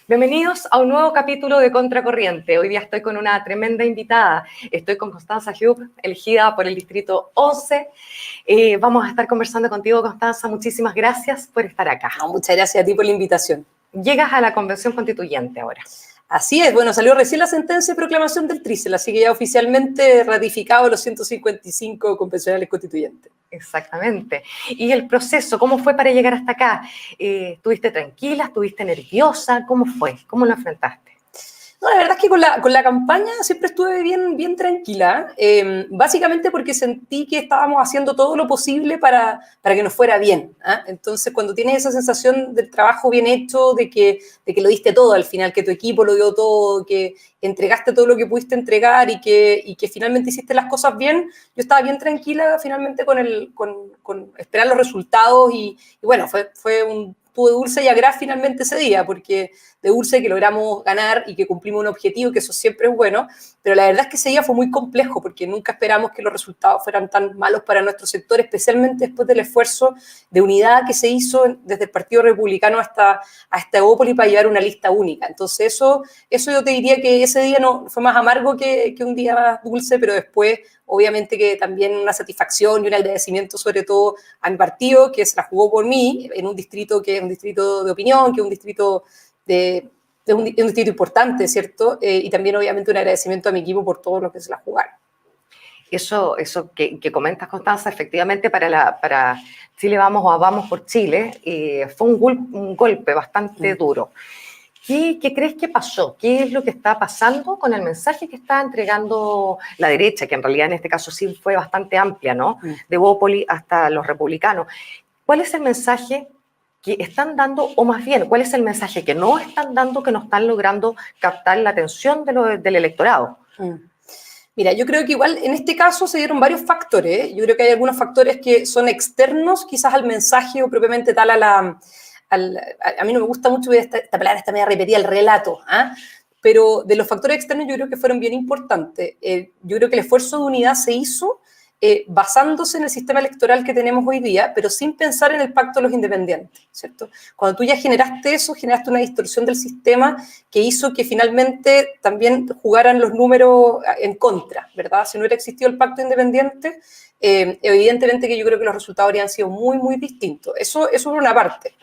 Bienvenidos a un nuevo capítulo de Contracorriente. Hoy día estoy con una tremenda invitada. Estoy con Constanza Hugh, elegida por el Distrito 11. Vamos a estar conversando contigo, Constanza. Muchísimas gracias por estar acá. No, muchas gracias a ti por la invitación. Llegas a la Convención Constituyente ahora. Así es, bueno, salió recién la sentencia de proclamación del TRICEL, así que ya oficialmente ratificado los 155 convencionales constituyentes. Exactamente. ¿Y el proceso, cómo fue para llegar hasta acá? ¿Estuviste tranquila? ¿Estuviste nerviosa? ¿Cómo fue? ¿Cómo lo enfrentaste? No, la verdad es que con la campaña siempre estuve bien tranquila, básicamente porque sentí que estábamos haciendo todo lo posible para que nos fuera bien. Entonces, cuando tienes esa sensación del trabajo bien hecho, de que lo diste todo al final, que tu equipo lo dio todo, que entregaste todo lo que pudiste entregar y que finalmente hiciste las cosas bien, yo estaba bien tranquila finalmente con esperar los resultados y bueno, tuve dulce y agraz finalmente ese día, porque de dulce que logramos ganar y que cumplimos un objetivo, que eso siempre es bueno, pero la verdad es que ese día fue muy complejo, porque nunca esperamos que los resultados fueran tan malos para nuestro sector, especialmente después del esfuerzo de unidad que se hizo desde el Partido Republicano hasta Evópolis para llevar una lista única. Entonces eso yo te diría que ese día no fue más amargo que un día más dulce, pero después obviamente que también una satisfacción y un agradecimiento sobre todo a mi partido, que se la jugó por mí, en un distrito que es un distrito de opinión, que es un distrito un distrito importante, ¿cierto? Y también obviamente un agradecimiento a mi equipo por todo lo que se la jugaron. Eso que comentas, Constanza, efectivamente para Chile Vamos o Vamos por Chile, fue un golpe bastante duro. ¿Qué crees que pasó? ¿Qué es lo que está pasando con el mensaje que está entregando la derecha, que en realidad en este caso sí fue bastante amplia, ¿no? De Evópolis hasta los republicanos. ¿Cuál es el mensaje que están dando, o más bien, cuál es el mensaje que no están dando, que no están logrando captar la atención del electorado? Mira, yo creo que igual en este caso se dieron varios factores. Yo creo que hay algunos factores que son externos quizás al mensaje o propiamente tal a mí no me gusta mucho esta palabra, esta media repetida, el relato, pero de los factores externos yo creo que fueron bien importantes. Yo creo que el esfuerzo de unidad se hizo basándose en el sistema electoral que tenemos hoy día, pero sin pensar en el pacto de los independientes, ¿cierto? Cuando tú ya generaste eso, generaste una distorsión del sistema que hizo que finalmente también jugaran los números en contra, ¿verdad? Si no hubiera existido el pacto independiente, evidentemente que yo creo que los resultados habrían sido muy distintos. Eso por una parte.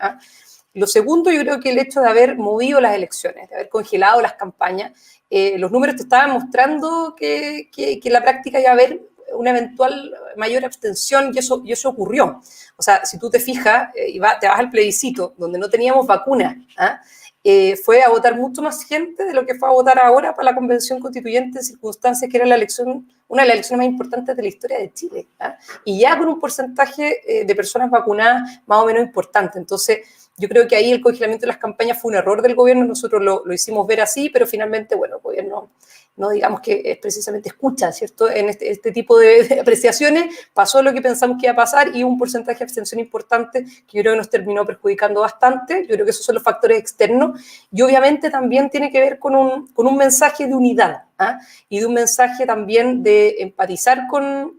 Lo segundo, yo creo que el hecho de haber movido las elecciones, de haber congelado las campañas, los números te estaban mostrando que en la práctica iba a haber una eventual mayor abstención y eso ocurrió. O sea, si tú te fijas y te vas al plebiscito, donde no teníamos vacuna, fue a votar mucho más gente de lo que fue a votar ahora para la Convención Constituyente en circunstancias que era una de las elecciones más importantes de la historia de Chile. Y ya con un porcentaje de personas vacunadas más o menos importante. Entonces, yo creo que ahí el congelamiento de las campañas fue un error del gobierno, nosotros lo hicimos ver así, pero finalmente, bueno, el gobierno no digamos que precisamente escucha, ¿cierto? En este tipo de apreciaciones pasó lo que pensamos que iba a pasar y un porcentaje de abstención importante que yo creo que nos terminó perjudicando bastante. Yo creo que esos son los factores externos y obviamente también tiene que ver con un mensaje de unidad y de un mensaje también de empatizar con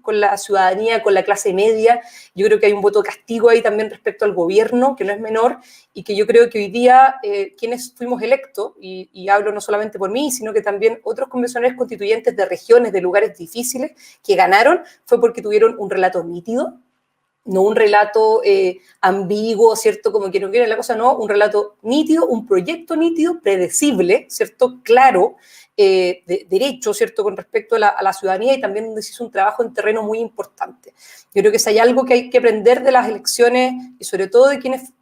la ciudadanía, con la clase media. Yo creo que hay un voto de castigo ahí también respecto al gobierno, que no es menor, y que yo creo que hoy día quienes fuimos electos, y hablo no solamente por mí, sino que también otros convencionales constituyentes de regiones, de lugares difíciles, que ganaron, fue porque tuvieron un relato nítido, no un relato ambiguo, ¿cierto? Como que no quieren la cosa, no, un relato nítido, un proyecto nítido, predecible, ¿cierto? Claro, de derecho, ¿cierto? Con respecto a la ciudadanía y también donde se hizo un trabajo en terreno muy importante. Yo creo que si hay algo que hay que aprender de las elecciones y sobre todo de quienes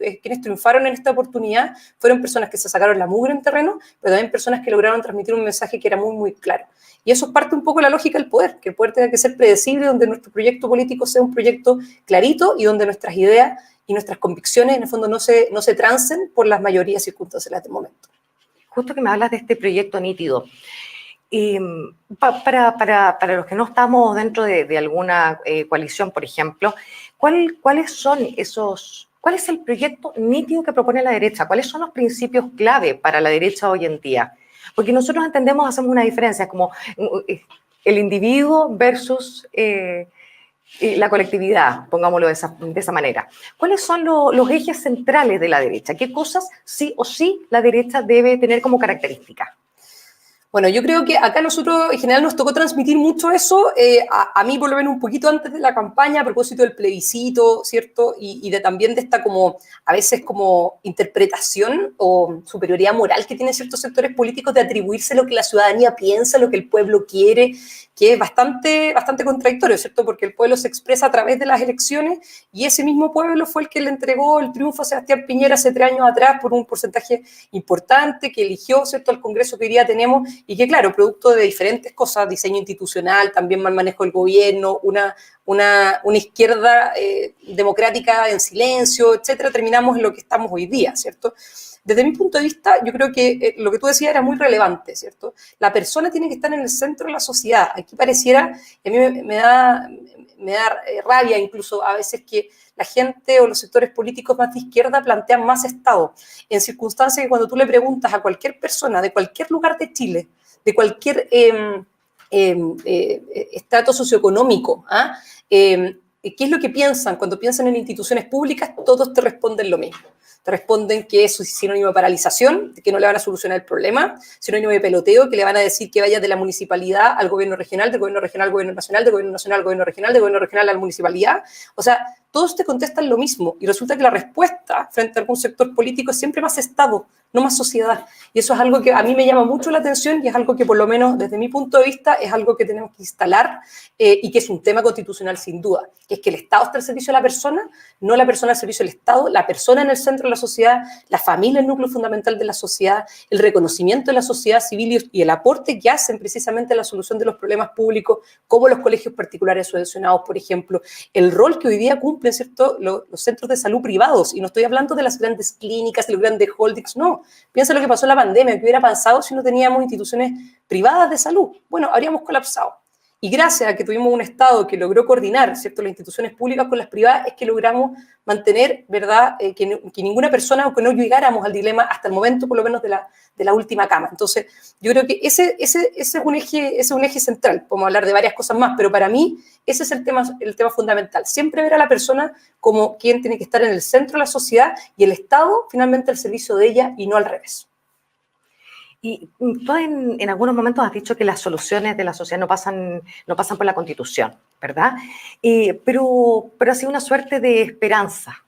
triunfaron en esta oportunidad, fueron personas que se sacaron la mugre en terreno, pero también personas que lograron transmitir un mensaje que era muy claro. Y eso es parte un poco de la lógica del poder, que el poder tenga que ser predecible, donde nuestro proyecto político sea un proyecto clarito y donde nuestras ideas y nuestras convicciones en el fondo no se transen por las mayorías circunstanciales del momento. Justo que me hablas de este proyecto nítido, para los que no estamos dentro de alguna coalición, por ejemplo, ¿cuál es el proyecto nítido que propone la derecha? ¿Cuáles son los principios clave para la derecha hoy en día? Porque nosotros hacemos una diferencia, como el individuo versus Y la colectividad, pongámoslo de esa manera. ¿Cuáles son los ejes centrales de la derecha? ¿Qué cosas sí o sí la derecha debe tener como característica? Bueno, yo creo que acá nosotros en general nos tocó transmitir mucho eso, a mí por lo menos un poquito antes de la campaña, a propósito del plebiscito, ¿cierto? Y de también de esta como, a veces como interpretación o superioridad moral que tienen ciertos sectores políticos de atribuirse lo que la ciudadanía piensa, lo que el pueblo quiere, que es bastante contradictorio, ¿cierto? Porque el pueblo se expresa a través de las elecciones y ese mismo pueblo fue el que le entregó el triunfo a Sebastián Piñera hace 3 años atrás por un porcentaje importante, que eligió, ¿cierto?, al Congreso que hoy día tenemos y que, claro, producto de diferentes cosas, diseño institucional, también mal manejo del gobierno, una izquierda democrática en silencio, etcétera, terminamos en lo que estamos hoy día, ¿cierto? Desde mi punto de vista, yo creo que lo que tú decías era muy relevante, ¿cierto? La persona tiene que estar en el centro de la sociedad. Aquí pareciera, y a mí me da rabia incluso a veces que la gente o los sectores políticos más de izquierda plantean más Estado, en circunstancias que cuando tú le preguntas a cualquier persona de cualquier lugar de Chile, de cualquier estrato socioeconómico, ¿qué es lo que piensan? Cuando piensan en instituciones públicas, todos te responden lo mismo. Te responden que eso es sinónimo de paralización, que no le van a solucionar el problema, sinónimo de peloteo, que le van a decir que vaya de la municipalidad al gobierno regional, del gobierno regional al gobierno nacional, del gobierno nacional al gobierno regional, del gobierno regional a la municipalidad. O sea, todos te contestan lo mismo y resulta que la respuesta frente a algún sector político es siempre más Estado, no más sociedad. Y eso es algo que a mí me llama mucho la atención y es algo que, por lo menos desde mi punto de vista, es algo que tenemos que instalar y que es un tema constitucional sin duda, que es que el Estado está al servicio de la persona, no la persona al servicio del Estado, la persona en el centro de la sociedad, la familia el núcleo fundamental de la sociedad, el reconocimiento de la sociedad civil y el aporte que hacen precisamente a la solución de los problemas públicos, como los colegios particulares subvencionados, por ejemplo, el rol que hoy día cumplen, ¿cierto?, los centros de salud privados, y no estoy hablando de las grandes clínicas, de los grandes holdings, no. Piensa lo que pasó en la pandemia, que hubiera pasado si no teníamos instituciones privadas de salud. Bueno, habríamos colapsado. Y gracias a que tuvimos un Estado que logró coordinar, ¿cierto?, las instituciones públicas con las privadas, es que logramos mantener, ¿verdad?, que ninguna persona, o que no llegáramos al dilema hasta el momento, por lo menos, de la última cama. Entonces, yo creo que ese es un eje central. Podemos hablar de varias cosas más, pero para mí ese es el tema fundamental. Siempre ver a la persona como quien tiene que estar en el centro de la sociedad y el Estado, finalmente, al servicio de ella y no al revés. Y tú en algunos momentos has dicho que las soluciones de la sociedad no pasan por la Constitución, ¿verdad? Pero ha sido una suerte de esperanza.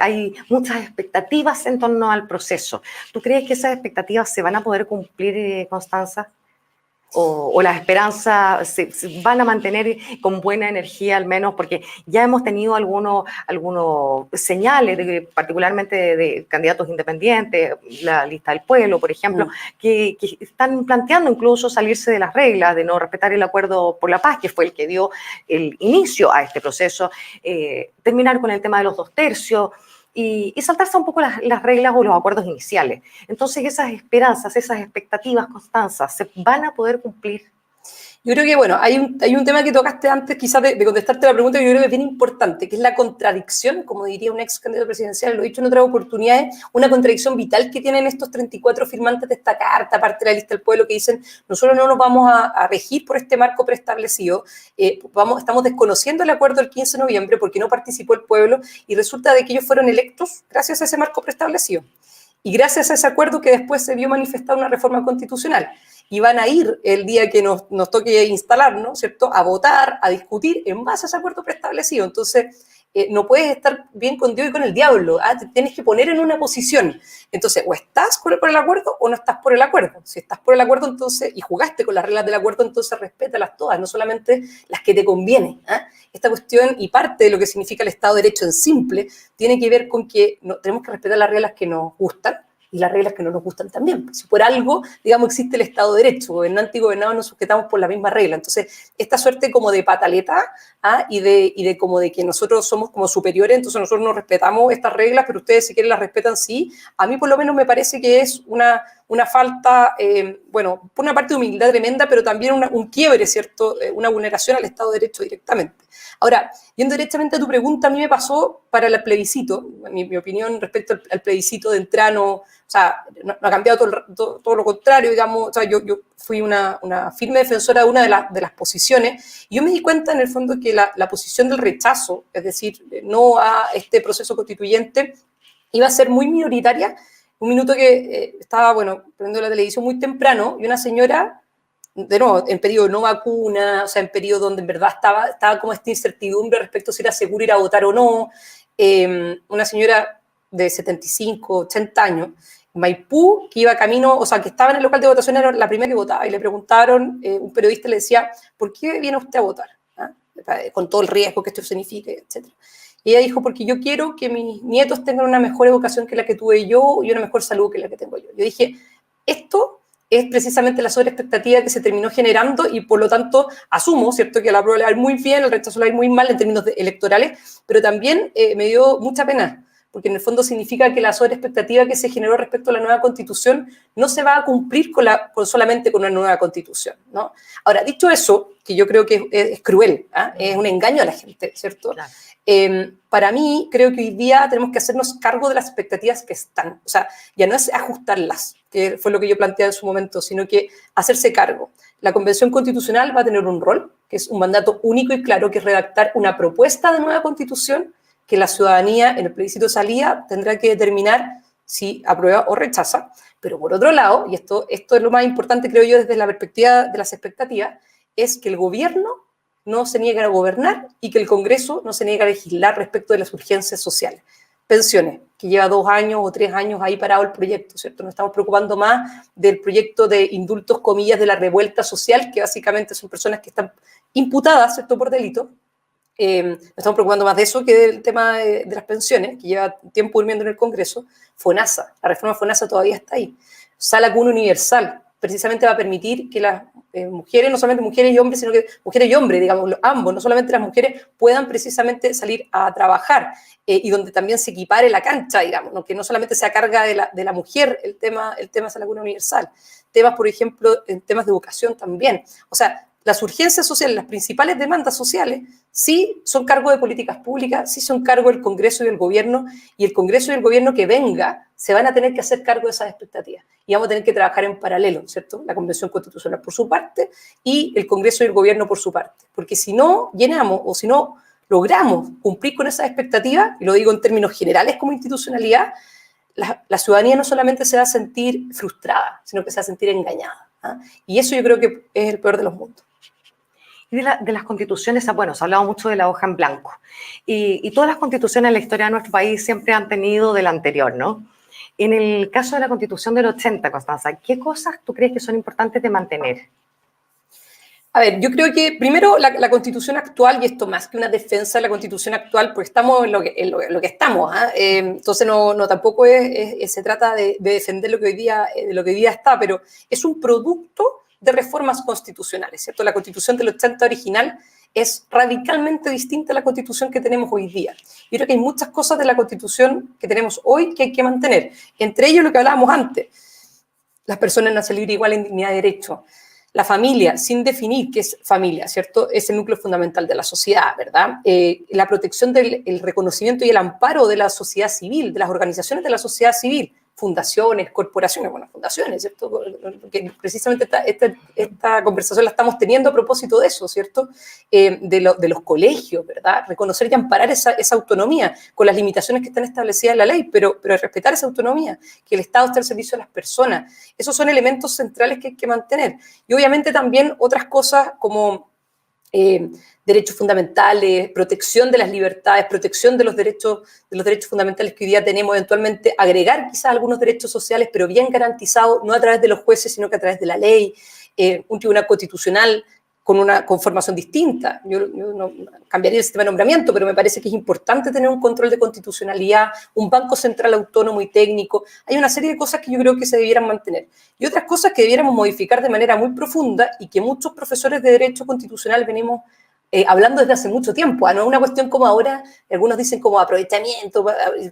Hay muchas expectativas en torno al proceso. ¿Tú crees que esas expectativas se van a poder cumplir, Constanza? ¿O las esperanzas se van a mantener con buena energía al menos? Porque ya hemos tenido algunos señales, particularmente de candidatos independientes, la lista del pueblo, por ejemplo, que están planteando incluso salirse de las reglas, de no respetar el acuerdo por la paz, que fue el que dio el inicio a este proceso, terminar con el tema de los 2/3, y saltarse un poco las reglas o los acuerdos iniciales. Entonces, esas esperanzas, esas expectativas, Constanza, ¿se van a poder cumplir? Yo creo que, bueno, hay un tema que tocaste antes, quizás de contestarte la pregunta, que yo creo que es bien importante, que es la contradicción, como diría un ex candidato presidencial, lo he dicho en otras oportunidades, una contradicción vital que tienen estos 34 firmantes de esta carta, aparte de la lista del pueblo, que dicen, nosotros no nos vamos a regir por este marco preestablecido, estamos desconociendo el acuerdo del 15 de noviembre porque no participó el pueblo, y resulta de que ellos fueron electos gracias a ese marco preestablecido. Y gracias a ese acuerdo que después se vio manifestada una reforma constitucional. Y van a ir el día que nos toque instalarnos, ¿cierto?, a votar, a discutir en base a ese acuerdo preestablecido. Entonces, no puedes estar bien con Dios y con el diablo, te tienes que poner en una posición. Entonces, o estás por el acuerdo o no estás por el acuerdo. Si estás por el acuerdo, entonces, y jugaste con las reglas del acuerdo, entonces respétalas todas, no solamente las que te convienen. Esta cuestión, y parte de lo que significa el Estado de Derecho en simple, tiene que ver con que tenemos que respetar las reglas que nos gustan, y las reglas que no nos gustan también. Si por algo, digamos, existe el Estado de Derecho, gobernante y gobernado nos sujetamos por la misma regla. Entonces, esta suerte como de pataleta, y de como de que nosotros somos como superiores, entonces nosotros no respetamos estas reglas, pero ustedes si quieren las respetan, sí. A mí por lo menos me parece que es una una falta, bueno, por una parte de humildad tremenda, pero también un quiebre, ¿cierto? Una vulneración al Estado de Derecho directamente. Ahora, yendo directamente a tu pregunta, a mí me pasó para el plebiscito, mi opinión respecto al plebiscito de Entrano, o sea, no ha cambiado todo lo contrario, digamos, o sea, yo fui una firme defensora de una de las posiciones, y yo me di cuenta en el fondo que la posición del rechazo, es decir, no a este proceso constituyente, iba a ser muy minoritaria. Un minuto que estaba, bueno, prendo la televisión muy temprano, y una señora, de nuevo, en periodo de no vacuna, o sea, en periodo donde en verdad estaba como esta incertidumbre respecto a si era seguro ir a votar o no, una señora de 75, 80 años, Maipú, que iba camino, o sea, que estaba en el local de votación, era la primera que votaba, y le preguntaron, un periodista le decía, ¿por qué viene usted a votar? ¿Ah? Con todo el riesgo que esto significa, etc. Y ella dijo, porque yo quiero que mis nietos tengan una mejor educación que la que tuve yo y una mejor salud que la que tengo yo. Yo dije, esto es precisamente la sobreexpectativa que se terminó generando, y por lo tanto asumo, ¿cierto?, que la prueba le va a ir muy bien, el rechazo le va a ir muy mal en términos electorales, pero también me dio mucha pena, porque en el fondo significa que la sobreexpectativa que se generó respecto a la nueva Constitución no se va a cumplir solamente con una nueva Constitución, ¿no? Ahora, dicho eso, que yo creo que es cruel, ¿eh? Es un engaño a la gente, ¿cierto? Claro. Para mí, creo que hoy día tenemos que hacernos cargo de las expectativas que están. O sea, ya no es ajustarlas, que fue lo que yo planteé en su momento, sino que hacerse cargo. La Convención Constitucional va a tener un rol, que es un mandato único y claro, que es redactar una propuesta de nueva Constitución que la ciudadanía en el plebiscito de salida tendrá que determinar si aprueba o rechaza. Pero por otro lado, y esto es lo más importante, creo yo, desde la perspectiva de las expectativas, es que el gobierno no se niegue a gobernar y que el Congreso no se niegue a legislar respecto de las urgencias sociales. Pensiones, que lleva 2 años o 3 años ahí parado el proyecto, ¿cierto? Nos estamos preocupando más del proyecto de indultos, comillas, de la revuelta social, que básicamente son personas que están imputadas, ¿cierto?, por delito. Nos estamos preocupando más de eso que del tema de las pensiones, que lleva tiempo durmiendo en el Congreso. FONASA, la reforma FONASA todavía está ahí. Sala Común Universal, precisamente va a permitir que las mujeres, no solamente mujeres y hombres, sino que mujeres y hombres, digamos, ambos, no solamente las mujeres, puedan precisamente salir a trabajar, y donde también se equipare la cancha, digamos, ¿no? Que no solamente sea carga de la mujer el tema de Sala Común Universal. Temas, por ejemplo, en temas de educación también. O sea, las urgencias sociales, las principales demandas sociales, sí son cargo de políticas públicas, sí son cargo del Congreso y del Gobierno, y el Congreso y el Gobierno que venga se van a tener que hacer cargo de esas expectativas. Y vamos a tener que trabajar en paralelo, ¿cierto? La Convención Constitucional por su parte y el Congreso y el Gobierno por su parte. Porque si no llenamos o si no logramos cumplir con esas expectativas, y lo digo en términos generales como institucionalidad, la ciudadanía no solamente se va a sentir frustrada, sino que se va a sentir engañada, ¿eh? Y eso yo creo que es el peor de los mundos. Y de las constituciones, bueno, se ha hablado mucho de la hoja en blanco. Y todas las constituciones en la historia de nuestro país siempre han tenido de la anterior, ¿no? En el caso de la Constitución del 80, Constanza, ¿qué cosas tú crees que son importantes de mantener? A ver, yo creo que primero la Constitución actual, y esto más que una defensa de la Constitución actual, pues estamos en lo que estamos, ¿eh? Entonces no tampoco se trata de defender lo que hoy día está, pero es un producto de reformas constitucionales, ¿cierto? La Constitución del 80 original es radicalmente distinta a la Constitución que tenemos hoy día. Yo creo que hay muchas cosas de la Constitución que tenemos hoy que hay que mantener. Entre ellos lo que hablábamos antes, las personas nacen libres, igual en dignidad de derecho. La familia, sin definir qué es familia, ¿cierto? Es el núcleo fundamental de la sociedad, ¿verdad? La protección el reconocimiento y el amparo de la sociedad civil, de las organizaciones de la sociedad civil, fundaciones, corporaciones, bueno, fundaciones, ¿cierto? Porque precisamente esta conversación la estamos teniendo a propósito de eso, ¿cierto? De los colegios, ¿verdad? Reconocer y amparar esa autonomía con las limitaciones que están establecidas en la ley, pero respetar esa autonomía, que el Estado esté al servicio de las personas. Esos son elementos centrales que hay que mantener. Y obviamente también otras cosas como derechos fundamentales, protección de las libertades, protección de los derechos fundamentales que hoy día tenemos, eventualmente agregar quizás algunos derechos sociales, pero bien garantizados, no a través de los jueces, sino que a través de la ley, un tribunal constitucional con una conformación distinta. Yo no cambiaría el sistema de nombramiento, pero me parece que es importante tener un control de constitucionalidad, un banco central autónomo y técnico. Hay una serie de cosas que yo creo que se debieran mantener. Y otras cosas que debiéramos modificar de manera muy profunda y que muchos profesores de Derecho Constitucional venimos hablando desde hace mucho tiempo, no es una cuestión como ahora, algunos dicen como aprovechamiento,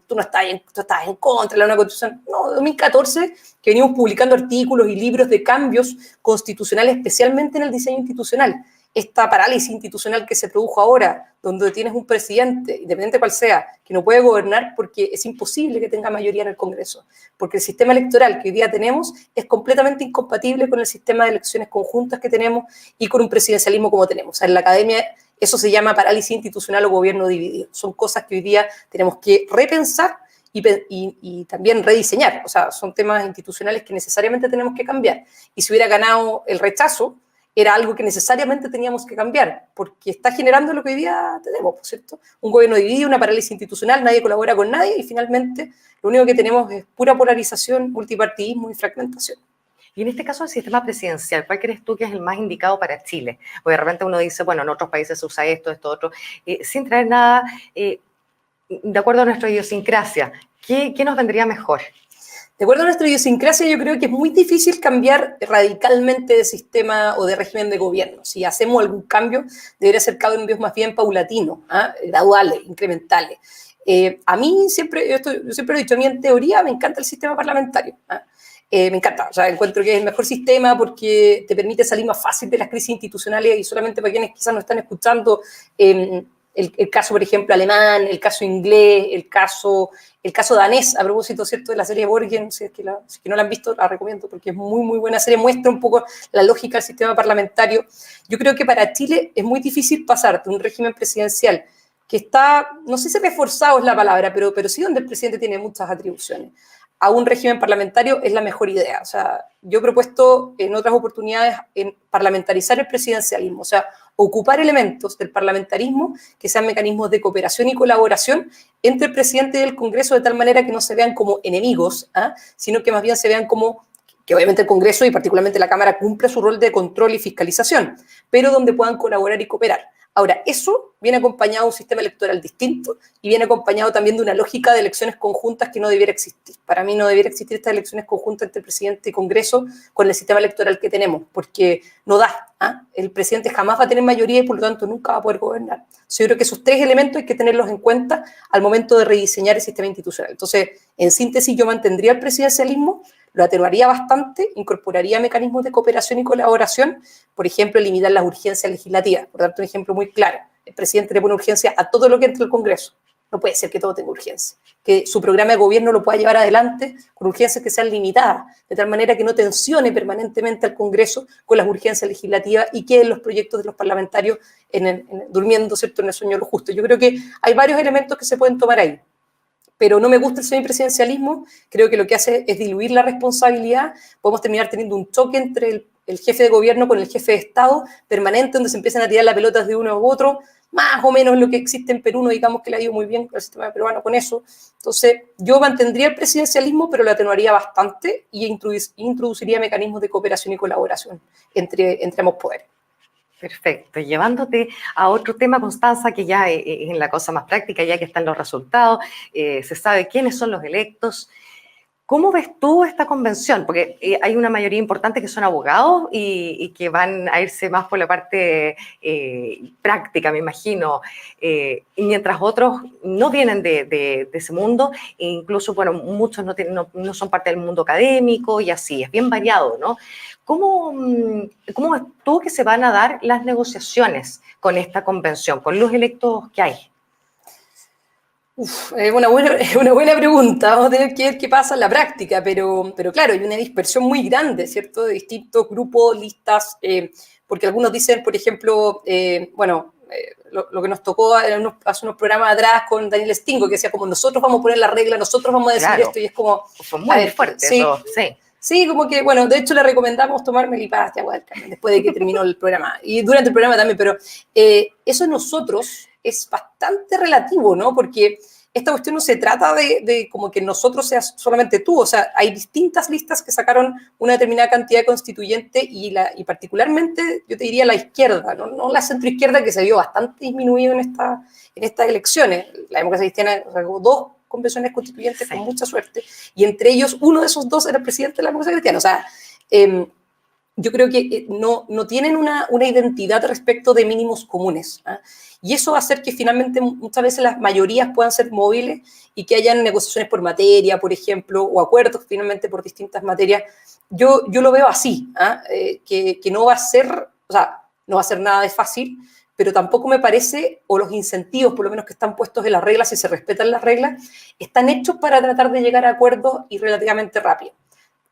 tú no estás tú estás en contra de la nueva constitución. No, 2014, que venimos publicando artículos y libros de cambios constitucionales, especialmente en el diseño institucional. Esta parálisis institucional que se produjo ahora, donde tienes un presidente, independiente cual sea, que no puede gobernar porque es imposible que tenga mayoría en el Congreso, porque el sistema electoral que hoy día tenemos es completamente incompatible con el sistema de elecciones conjuntas que tenemos y con un presidencialismo como tenemos. O sea, en la academia eso se llama parálisis institucional o gobierno dividido. Son cosas que hoy día tenemos que repensar y también rediseñar. O sea, son temas institucionales que necesariamente tenemos que cambiar. Y si hubiera ganado el rechazo, era algo que necesariamente teníamos que cambiar, porque está generando lo que hoy día tenemos, ¿cierto? Un gobierno dividido, una parálisis institucional, nadie colabora con nadie y finalmente lo único que tenemos es pura polarización, multipartidismo y fragmentación. Y en este caso, el sistema presidencial, ¿cuál crees tú que es el más indicado para Chile? Porque de repente uno dice, bueno, en otros países se usa esto, otro, sin traer nada de acuerdo a nuestra idiosincrasia. ¿Qué nos vendría mejor? De acuerdo a nuestra idiosincrasia, yo creo que es muy difícil cambiar radicalmente de sistema o de régimen de gobierno. Si hacemos algún cambio, debería ser cambios más bien paulatinos, graduales, incrementales. A mí yo siempre he dicho, a mí en teoría me encanta el sistema parlamentario. Me encanta, o sea, encuentro que es el mejor sistema porque te permite salir más fácil de las crisis institucionales y solamente para quienes quizás no están escuchando, el caso, por ejemplo, alemán, el caso inglés, el caso danés, a propósito, ¿cierto?, de la serie Borgen, si es que no la han visto, la recomiendo porque es muy, muy buena serie, muestra un poco la lógica del sistema parlamentario. Yo creo que para Chile es muy difícil pasar de un régimen presidencial que está, no sé si reforzado es la palabra, pero sí donde el presidente tiene muchas atribuciones, a un régimen parlamentario es la mejor idea. O sea, yo he propuesto en otras oportunidades en parlamentarizar el presidencialismo, o sea, ocupar elementos del parlamentarismo que sean mecanismos de cooperación y colaboración entre el presidente y el Congreso de tal manera que no se vean como enemigos, sino que más bien se vean como que obviamente el Congreso y particularmente la Cámara cumple su rol de control y fiscalización, pero donde puedan colaborar y cooperar. Ahora, eso viene acompañado de un sistema electoral distinto y viene acompañado también de una lógica de elecciones conjuntas que no debiera existir. Para mí no debiera existir estas elecciones conjuntas entre presidente y Congreso con el sistema electoral que tenemos, porque no da. El presidente jamás va a tener mayoría y por lo tanto nunca va a poder gobernar. Entonces, yo creo que esos tres elementos hay que tenerlos en cuenta al momento de rediseñar el sistema institucional. Entonces, en síntesis, yo mantendría el presidencialismo, lo atenuaría bastante, incorporaría mecanismos de cooperación y colaboración, por ejemplo, limitar las urgencias legislativas. Por darte un ejemplo muy claro, el presidente le pone urgencia a todo lo que entre el Congreso. No puede ser que todo tenga urgencia. Que su programa de gobierno lo pueda llevar adelante con urgencias que sean limitadas, de tal manera que no tensione permanentemente al Congreso con las urgencias legislativas y queden los proyectos de los parlamentarios durmiendo, ¿cierto?, en el sueño de lo justo. Yo creo que hay varios elementos que se pueden tomar ahí. Pero no me gusta el semipresidencialismo, creo que lo que hace es diluir la responsabilidad, podemos terminar teniendo un choque entre el jefe de gobierno con el jefe de Estado permanente, donde se empiezan a tirar las pelotas de uno u otro, más o menos lo que existe en Perú, no digamos que le ha ido muy bien al sistema peruano con eso. Entonces, yo mantendría el presidencialismo, pero lo atenuaría bastante y introduciría mecanismos de cooperación y colaboración entre ambos poderes. Perfecto. Llevándote a otro tema, Constanza, que ya es la cosa más práctica, ya que están los resultados, se sabe quiénes son los electos. ¿Cómo ves tú esta convención? Porque hay una mayoría importante que son abogados y que van a irse más por la parte práctica, me imagino, y mientras otros no vienen de ese mundo, e incluso, bueno, muchos no son parte del mundo académico y así, es bien variado, ¿no? ¿Cómo ves tú que se van a dar las negociaciones con esta convención, con los electos que hay? Es una buena pregunta. Vamos a tener que ver qué pasa en la práctica, pero claro, hay una dispersión muy grande, ¿cierto?, de distintos grupos, listas, porque algunos dicen, por ejemplo, lo que nos tocó hace unos programas atrás con Daniel Stingo, que decía como nosotros vamos a poner la regla, nosotros vamos a decir esto, y es como... Fue muy fuerte eso, sí. Sí, como que, bueno, de hecho le recomendamos tomar melipastia después de que terminó el programa, y durante el programa también, pero eso nosotros es bastante relativo, ¿no? Porque esta cuestión no se trata de como que nosotros seas solamente tú, o sea, hay distintas listas que sacaron una determinada cantidad de constituyentes y particularmente, yo te diría, la izquierda, no la centroizquierda, que se vio bastante disminuido en estas elecciones. La democracia cristiana sacó 2 convenciones constituyentes con mucha suerte, y entre ellos uno de esos 2 era el presidente de la democracia cristiana. O sea, yo creo que no tienen una identidad respecto de mínimos comunes. ¿Ah? Y eso va a hacer que finalmente muchas veces las mayorías puedan ser móviles y que hayan negociaciones por materia, por ejemplo, o acuerdos finalmente por distintas materias. Yo lo veo así, ¿ah? Que no va a ser, o sea, no va a ser nada de fácil, pero tampoco me parece, o los incentivos, por lo menos que están puestos en las reglas, si se respetan las reglas, están hechos para tratar de llegar a acuerdos y relativamente rápido.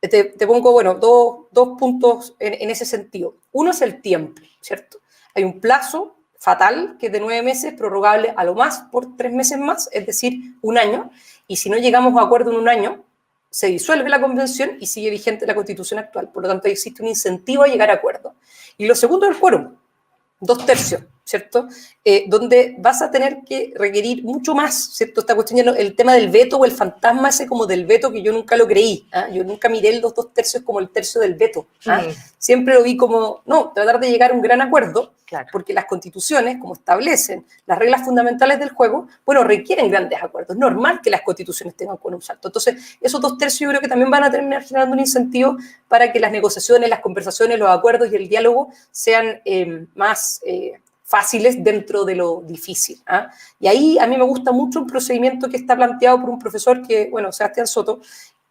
Te pongo, bueno, dos puntos en ese sentido. Uno es el tiempo, ¿cierto? Hay un plazo fatal que es de 9 meses, prorrogable a lo más por 3 meses más, es decir, 1 año, y si no llegamos a acuerdo en 1 año, se disuelve la convención y sigue vigente la Constitución actual. Por lo tanto, existe un incentivo a llegar a acuerdo. Y lo segundo es el quórum, 2/3, ¿cierto? Donde vas a tener que requerir mucho más, ¿cierto? Esta cuestión, el tema del veto o el fantasma ese como del veto, que yo nunca lo creí. ¿Ah? Yo nunca miré los 2/3 como el tercio del veto. ¿Ah? Siempre lo vi como, no, tratar de llegar a un gran acuerdo, claro, porque las constituciones, como establecen las reglas fundamentales del juego, bueno, requieren grandes acuerdos. Es normal que las constituciones tengan un salto. Entonces, esos 2/3 yo creo que también van a terminar generando un incentivo para que las negociaciones, las conversaciones, los acuerdos y el diálogo sean más fáciles dentro de lo difícil. ¿Ah? Y ahí a mí me gusta mucho un procedimiento que está planteado por un profesor que, bueno, Sebastián Soto,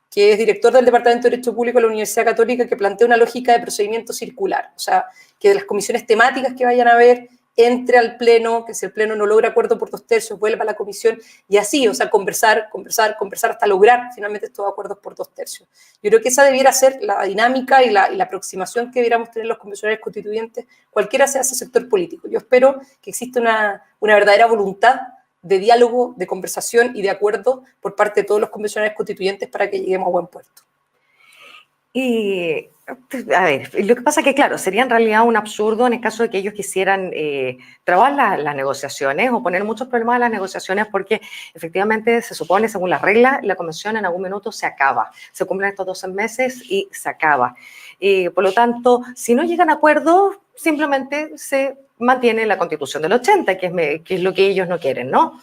que es director del Departamento de Derecho Público de la Universidad Católica, que plantea una lógica de procedimiento circular. O sea, que de las comisiones temáticas que vayan a haber, entre al pleno, que si el pleno no logra acuerdo por 2/3, vuelva a la comisión, y así, o sea, conversar hasta lograr finalmente estos acuerdos por 2/3. Yo creo que esa debiera ser la dinámica y la aproximación que debiéramos tener los convencionales constituyentes, cualquiera sea ese sector político. Yo espero que exista una verdadera voluntad de diálogo, de conversación y de acuerdo por parte de todos los convencionales constituyentes para que lleguemos a buen puerto. Y, a ver, lo que pasa es que, claro, sería en realidad un absurdo en el caso de que ellos quisieran trabar las negociaciones o poner muchos problemas a las negociaciones, porque efectivamente se supone, según las reglas, la convención en algún minuto se acaba. Se cumplen estos 12 meses y se acaba. Por lo tanto, si no llegan a acuerdos, simplemente se mantiene la Constitución del 80, que es lo que ellos no quieren, ¿no?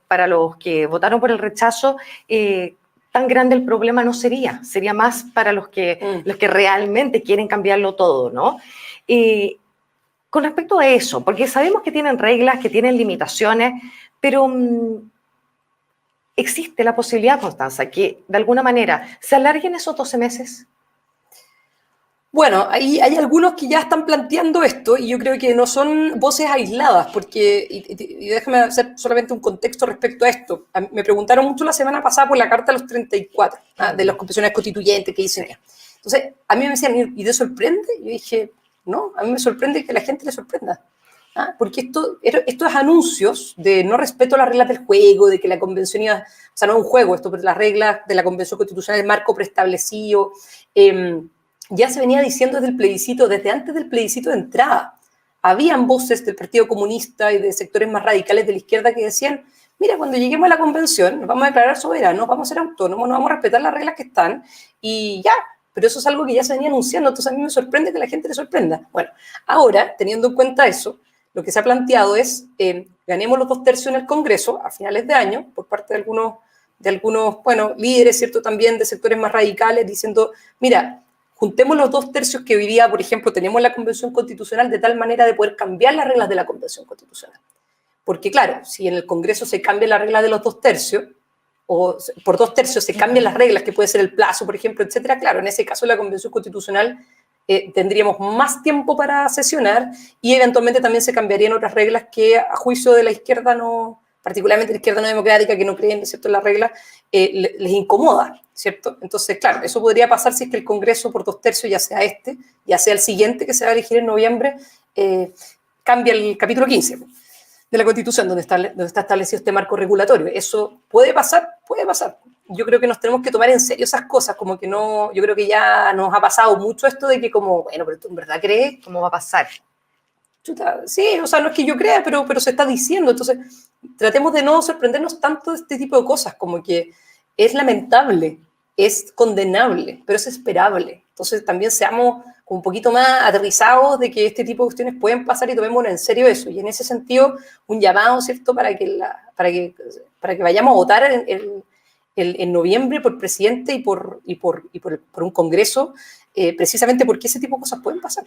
Para los que votaron por el rechazo, tan grande el problema no sería más para los que realmente quieren cambiarlo todo, ¿no? Con respecto a eso, porque sabemos que tienen reglas, que tienen limitaciones, pero existe la posibilidad, Constanza, que de alguna manera se alarguen esos 12 meses. Bueno, hay algunos que ya están planteando esto y yo creo que no son voces aisladas, porque, y déjame hacer solamente un contexto respecto a esto. Me preguntaron mucho la semana pasada por la Carta de los 34, de los convencionales constituyentes que dicen. Entonces, a mí me decían, ¿y te sorprende? Yo dije, no, a mí me sorprende que a la gente le sorprenda. Porque estos anuncios de no respeto a las reglas del juego, de que la convención iba, o sea, no es un juego, esto, pero las reglas de la convención constitucional, el marco preestablecido, ya se venía diciendo desde el plebiscito, desde antes del plebiscito de entrada. Habían voces del Partido Comunista y de sectores más radicales de la izquierda que decían, mira, cuando lleguemos a la convención nos vamos a declarar soberanos, vamos a ser autónomos, nos vamos a respetar las reglas que están y ya. Pero eso es algo que ya se venía anunciando, entonces a mí me sorprende que la gente le sorprenda. Bueno, ahora, teniendo en cuenta eso, lo que se ha planteado es, ganemos los 2/3 en el Congreso a finales de año, por parte de algunos bueno, líderes, ¿cierto?, también de sectores más radicales, diciendo, mira, juntemos los 2/3 que hoy día, por ejemplo, tenemos en la Convención Constitucional de tal manera de poder cambiar las reglas de la Convención Constitucional. Porque, claro, si en el Congreso se cambia la regla de los 2/3, o por 2/3 se cambian las reglas, que puede ser el plazo, por ejemplo, etcétera, claro, en ese caso la Convención Constitucional tendríamos más tiempo para sesionar y eventualmente también se cambiarían otras reglas que, a juicio de la izquierda, no, particularmente la izquierda no democrática, que no creen, ¿cierto?, en las reglas, les incomoda, ¿cierto? Entonces, claro, eso podría pasar si es que el Congreso por 2/3, ya sea este, ya sea el siguiente que se va a elegir en noviembre, cambia el capítulo 15 de la Constitución, donde está establecido este marco regulatorio. Eso puede pasar, puede pasar. Yo creo que nos tenemos que tomar en serio esas cosas, como que no, yo creo que ya nos ha pasado mucho esto de que como, bueno, pero tú en verdad crees, ¿Cómo va a pasar? Chuta, sí, o sea, no es que yo crea, pero se está diciendo. Entonces, tratemos de no sorprendernos tanto de este tipo de cosas, como que es lamentable, es condenable, pero es esperable. Entonces, también seamos un poquito más aterrizados de que este tipo de cuestiones pueden pasar y tomémonos en serio eso. Y en ese sentido, un llamado, ¿cierto?, para que vayamos a votar en noviembre por presidente y por un Congreso precisamente porque ese tipo de cosas pueden pasar.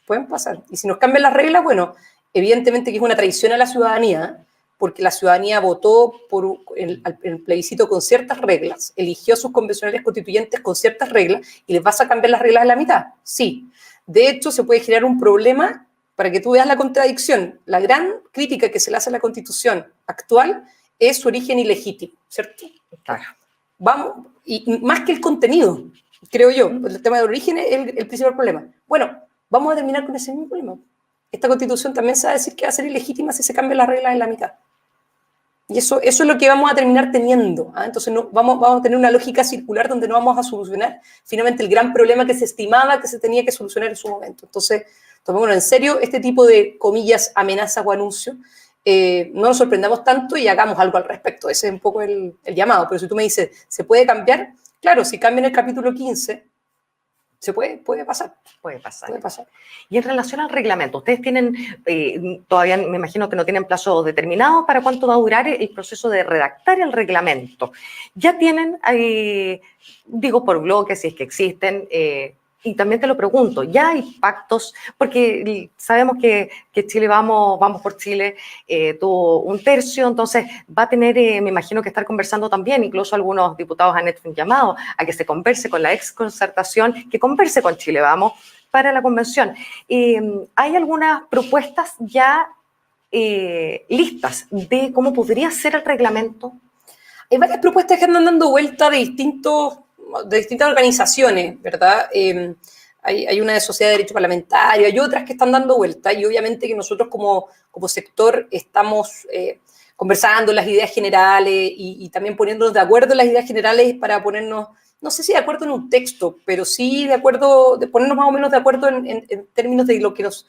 Pueden pasar. Y si nos cambian las reglas, bueno, evidentemente que es una traición a la ciudadanía, porque la ciudadanía votó por el plebiscito con ciertas reglas, eligió a sus convencionales constituyentes con ciertas reglas, y les vas a cambiar las reglas a la mitad. Sí. De hecho, se puede generar un problema para que tú veas la contradicción. La gran crítica que se le hace a la Constitución actual es su origen ilegítimo, ¿cierto? Claro. Vamos, y más que el contenido, creo yo, el tema del origen es el principal problema. Bueno, vamos a terminar con ese mismo problema. Esta Constitución también se va a decir que va a ser ilegítima si se cambian las reglas en la mitad. Y eso es lo que vamos a terminar teniendo. Entonces vamos a tener una lógica circular donde no vamos a solucionar finalmente el gran problema que se estimaba que se tenía que solucionar en su momento. Entonces, tomémonos en serio este tipo de, comillas, amenazas o anuncios. No nos sorprendamos tanto y hagamos algo al respecto. Ese es un poco el llamado. Pero si tú me dices, ¿se puede cambiar? Claro, si cambian el capítulo 15, se puede pasar. Puede pasar. Puede pasar. Y en relación al reglamento, ustedes tienen, todavía me imagino que no tienen plazo determinado para cuánto va a durar el proceso de redactar el reglamento. Ya tienen, digo por bloques, si es que existen, y también te lo pregunto, ¿ya hay pactos? Porque sabemos que Chile Vamos por Chile tuvo un tercio, entonces va a tener, me imagino que estar conversando también, incluso algunos diputados han hecho un llamado a que se converse con la ex concertación, que converse con Chile Vamos para la convención. ¿Hay algunas propuestas ya listas de cómo podría ser el reglamento? Hay varias propuestas que andan dando vuelta de distintas organizaciones, ¿verdad? Hay una de Sociedad de Derecho Parlamentario, hay otras que están dando vuelta, y obviamente que nosotros como sector estamos conversando las ideas generales y también poniéndonos de acuerdo en las ideas generales para ponernos, no sé si de acuerdo en un texto, pero sí de ponernos más o menos de acuerdo en términos de lo que nos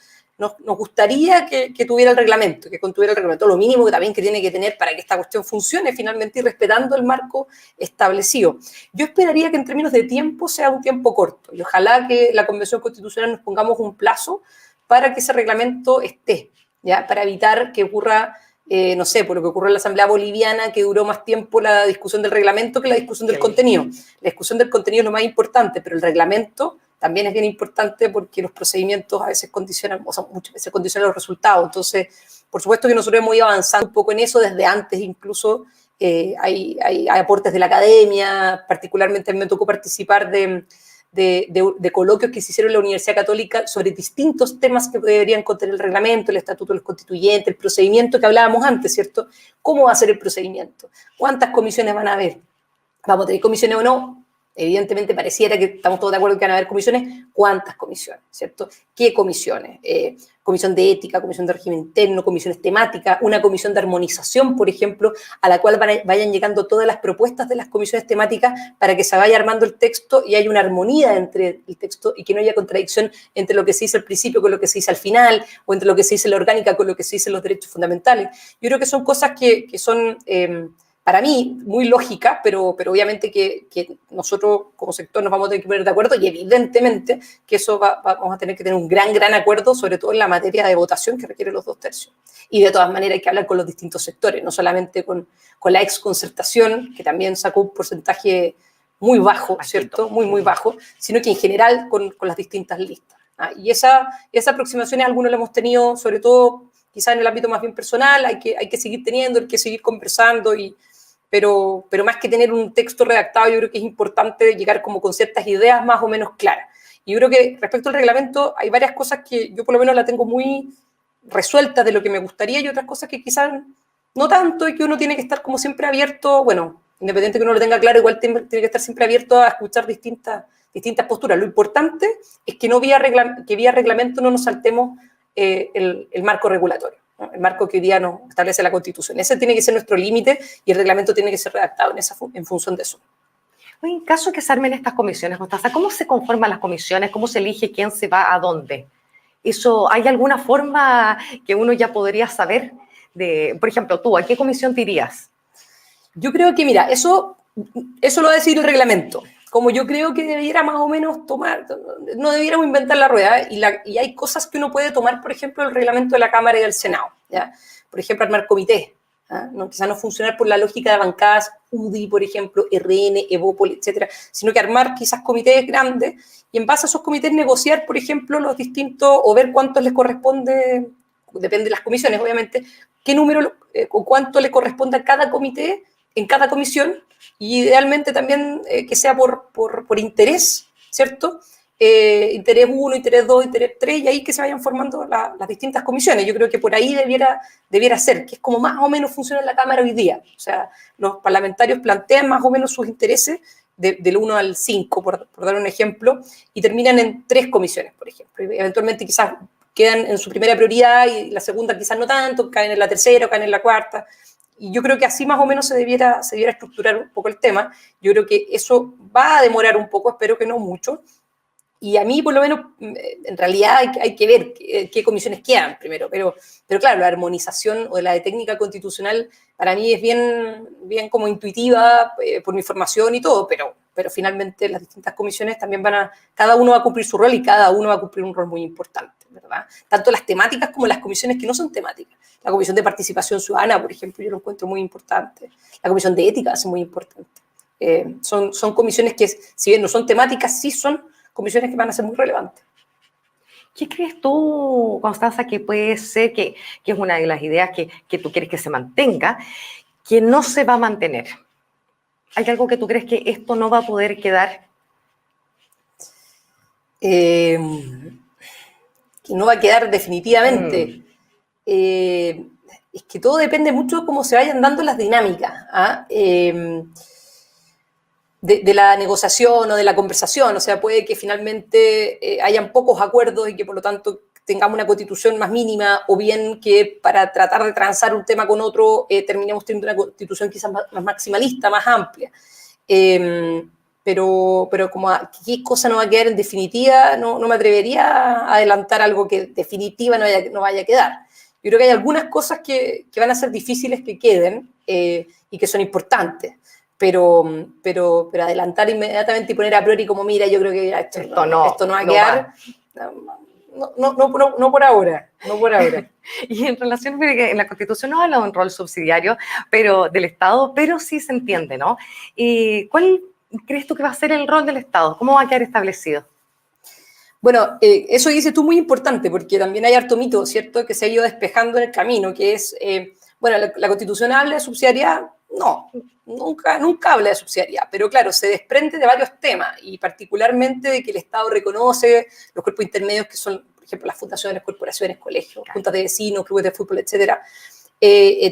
gustaría que tuviera el reglamento, que contuviera el reglamento, lo mínimo que también que tiene que tener para que esta cuestión funcione finalmente y respetando el marco establecido. Yo esperaría que en términos de tiempo sea un tiempo corto y ojalá que la Convención Constitucional nos pongamos un plazo para que ese reglamento esté, ¿ya? Para evitar que ocurra, no sé, por lo que ocurrió en la Asamblea Boliviana, que duró más tiempo la discusión del reglamento que la discusión del contenido. La discusión del contenido es lo más importante, pero el reglamento también es bien importante porque los procedimientos a veces condicionan, o sea, muchas veces condicionan los resultados. Entonces, por supuesto que nosotros hemos ido avanzando un poco en eso desde antes, incluso hay aportes de la academia, particularmente me tocó participar de coloquios que se hicieron en la Universidad Católica sobre distintos temas que deberían contener el reglamento, el estatuto de los constituyentes, el procedimiento que hablábamos antes, ¿cierto? ¿Cómo va a ser el procedimiento? ¿Cuántas comisiones van a haber? ¿Vamos a tener comisiones o no? Evidentemente pareciera que estamos todos de acuerdo que van a haber comisiones. ¿Cuántas comisiones? ¿Cierto? ¿Qué comisiones? Comisión de ética, comisión de régimen interno, comisiones temáticas, una comisión de armonización, por ejemplo, a la cual vayan llegando todas las propuestas de las comisiones temáticas para que se vaya armando el texto y haya una armonía entre el texto y que no haya contradicción entre lo que se dice al principio con lo que se dice al final o entre lo que se dice en la orgánica con lo que se dice en los derechos fundamentales. Yo creo que son cosas que son para mí, muy lógica, pero obviamente que nosotros como sector nos vamos a tener que poner de acuerdo y evidentemente que eso vamos a tener que tener un gran acuerdo, sobre todo en la materia de votación que requiere los 2 tercios. Y de todas maneras hay que hablar con los distintos sectores, no solamente con la ex concertación, que también sacó un porcentaje muy bajo, ¿cierto? Muy bajo, sino que en general con las distintas listas. Y esa aproximación algunos la hemos tenido, sobre todo quizás en el ámbito más bien personal, hay que seguir teniendo, hay que seguir conversando pero más que tener un texto redactado, yo creo que es importante llegar como con ciertas ideas más o menos claras. Y yo creo que respecto al reglamento hay varias cosas que yo por lo menos la tengo muy resueltas de lo que me gustaría y otras cosas que quizás no tanto y que uno tiene que estar como siempre abierto, bueno, independiente que uno lo tenga claro, igual tiene que estar siempre abierto a escuchar distintas posturas. Lo importante es que vía reglamento no nos saltemos el marco regulatorio, ¿no? El marco que hoy día nos establece la Constitución. Ese tiene que ser nuestro límite y el reglamento tiene que ser redactado en función de eso. En caso que se armen estas comisiones, Constanza, ¿cómo se conforman las comisiones? ¿Cómo se elige quién se va a dónde? ¿Hay alguna forma que uno ya podría saber? Por ejemplo, tú, ¿a qué comisión te irías? Yo creo que, mira, eso lo va a decir el reglamento. Como yo creo que debiera más o menos tomar, no debiéramos inventar la rueda, y hay cosas que uno puede tomar, por ejemplo, el reglamento de la Cámara y del Senado, ¿ya? Por ejemplo, armar comité, ¿ah? No, quizás no funcionar por la lógica de bancadas UDI, por ejemplo, RN, Evópoli, etcétera, sino que armar quizás comités grandes y en base a esos comités negociar, por ejemplo, los distintos, o ver cuántos les corresponde, depende de las comisiones, obviamente, qué número o cuánto le corresponde a cada comité en cada comisión, y idealmente también que sea por interés, ¿cierto? Interés 1, interés 2, interés 3, y ahí que se vayan formando las distintas comisiones. Yo creo que por ahí debiera ser, que es como más o menos funciona en la Cámara hoy día. O sea, los parlamentarios plantean más o menos sus intereses del 1 al 5, por dar un ejemplo, y terminan en 3 comisiones, por ejemplo. Y eventualmente quizás quedan en su primera prioridad y la segunda quizás no tanto, caen en la tercera o caen en la cuarta. Y yo creo que así más o menos se debiera estructurar un poco el tema. Yo creo que eso va a demorar un poco, espero que no mucho. Y a mí, por lo menos, en realidad hay que ver qué comisiones quedan primero. Pero claro, la armonización o la de técnica constitucional para mí es bien como intuitiva por mi formación y todo, pero finalmente las distintas comisiones también cada uno va a cumplir su rol y cada uno va a cumplir un rol muy importante, ¿verdad? Tanto las temáticas como las comisiones que no son temáticas. La Comisión de Participación Ciudadana, por ejemplo, yo lo encuentro muy importante. La Comisión de Ética es muy importante. Son comisiones que, si bien no son temáticas, sí son comisiones que van a ser muy relevantes. ¿Qué crees tú, Constanza, que puede ser, que es una de las ideas que tú quieres que se mantenga, que no se va a mantener? ¿Hay algo que tú crees que esto no va a poder quedar? Que no va a quedar definitivamente. Es que todo depende mucho de cómo se vayan dando las dinámicas, ¿ah? De la negociación o de la conversación. O sea, puede que finalmente hayan pocos acuerdos y que por lo tanto tengamos una constitución más mínima, o bien que para tratar de transar un tema con otro terminemos teniendo una constitución quizás más maximalista, más amplia. Pero como qué cosa no va a quedar en definitiva, no me atrevería a adelantar algo que definitiva no vaya a quedar. Yo creo que hay algunas cosas que van a ser difíciles que queden y que son importantes. Pero adelantar inmediatamente y poner a priori como, mira, yo creo que esto no va a quedar, no por ahora, no por ahora. Y en relación, en la Constitución no habla de un rol subsidiario pero del Estado, pero sí se entiende, ¿no? ¿Cuál crees tú que va a ser el rol del Estado? ¿Cómo va a quedar establecido? Bueno, eso dices tú muy importante, porque también hay harto mito, ¿cierto?, que se ha ido despejando en el camino, que es, bueno, la Constitución habla de subsidiariedad. No, nunca habla de subsidiariedad, pero claro, se desprende de varios temas, y particularmente de que el Estado reconoce los cuerpos intermedios que son, por ejemplo, las fundaciones, corporaciones, colegios, juntas de vecinos, clubes de fútbol, etcétera.